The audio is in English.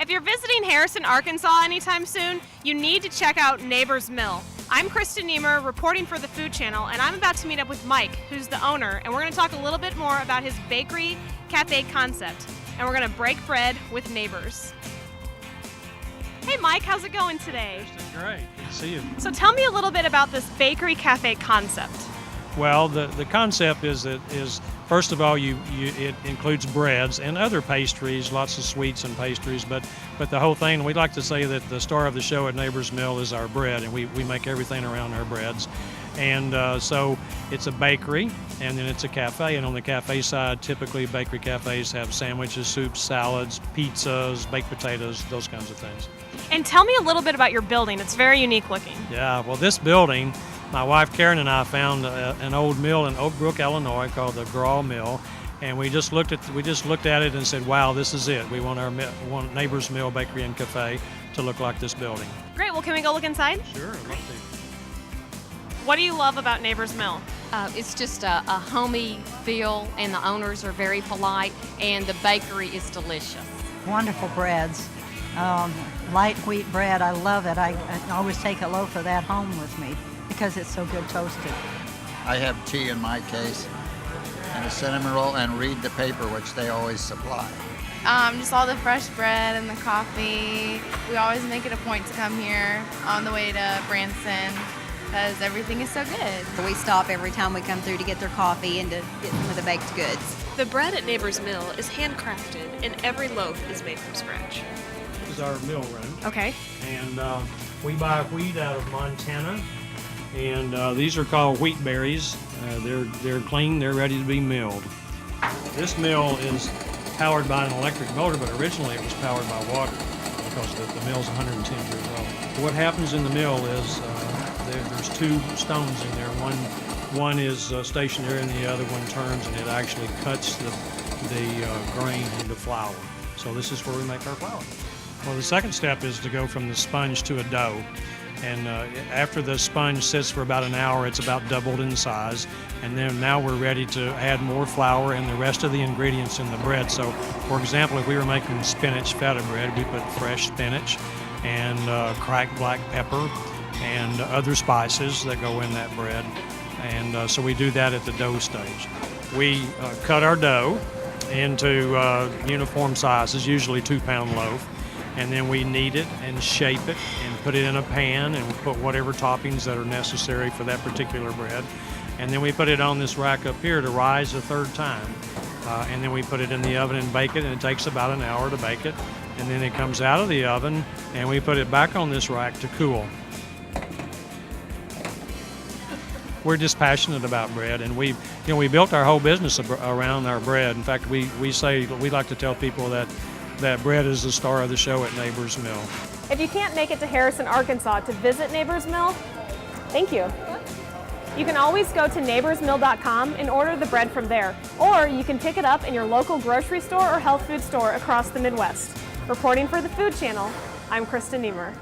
If you're visiting Harrison, Arkansas anytime soon, you need to check out Neighbor's Mill. I'm Krista Niemer, reporting for the Food Channel, and I'm about to meet up with Mike, who's the owner, and we're going to talk a little bit more about his bakery cafe concept, and we're going to break bread with neighbors. Hey Mike, how's it going today? Great, good to see you. So tell me a little bit about this bakery cafe concept. Well, the concept is first of all, it includes breads and other pastries, lots of sweets and pastries, but the whole thing, we'd like to say that the star of the show at Neighbor's Mill is our bread, and we make everything around our breads. And so it's a bakery, and then it's a cafe, and on the cafe side, typically bakery cafes have sandwiches, soups, salads, pizzas, baked potatoes, those kinds of things. And tell me a little bit about your building. It's very unique looking. Yeah, well, this building, my wife Karen and I found an old mill in Oak Brook, Illinois called the Graw Mill, and we just looked at it and said, wow, this is it. We want want Neighbor's Mill Bakery and Cafe to look like this building. Great, well, can we go look inside? Sure, I'd love to. What do you love about Neighbor's Mill? It's just a homey feel, and the owners are very polite, and the bakery is delicious. Wonderful breads. Light wheat bread, I love it. I always take a loaf of that home with me because it's so good toasted. I have tea in my case, and a cinnamon roll, and read the paper, which they always supply. Just all the fresh bread and the coffee. We always make it a point to come here on the way to Branson because everything is so good. We stop every time we come through to get their coffee and to get some of the baked goods. The bread at Neighbor's Mill is handcrafted, and every loaf is made from scratch. This is our mill room. Okay. And we buy wheat out of Montana, and these are called wheat berries. They're clean, they're ready to be milled. This mill is powered by an electric motor, but originally it was powered by water because the mill's 110 years old. What happens in the mill is there's two stones in there. One is stationary and the other one turns, and it actually cuts the grain into flour. So this is where we make our flour. Well, the second step is to go from the sponge to a dough. And after the sponge sits for about an hour, it's about doubled in size. And then now we're ready to add more flour and the rest of the ingredients in the bread. So, for example, if we were making spinach feta bread, we put fresh spinach and cracked black pepper and other spices that go in that bread. And so we do that at the dough stage. We cut our dough into uniform sizes, usually 2-pound loaf. And then we knead it and shape it and put it in a pan and put whatever toppings that are necessary for that particular bread. And then we put it on this rack up here to rise a third time. And then we put it in the oven and bake it, and it takes about an hour to bake it. And then it comes out of the oven and we put it back on this rack to cool. We're just passionate about bread, and we built our whole business around our bread. In fact, we like to tell people that bread is the star of the show at Neighbor's Mill. If you can't make it to Harrison, Arkansas to visit Neighbor's Mill, thank you. You can always go to neighborsmill.com and order the bread from there, or you can pick it up in your local grocery store or health food store across the Midwest. Reporting for the Food Channel, I'm Krista Niemer.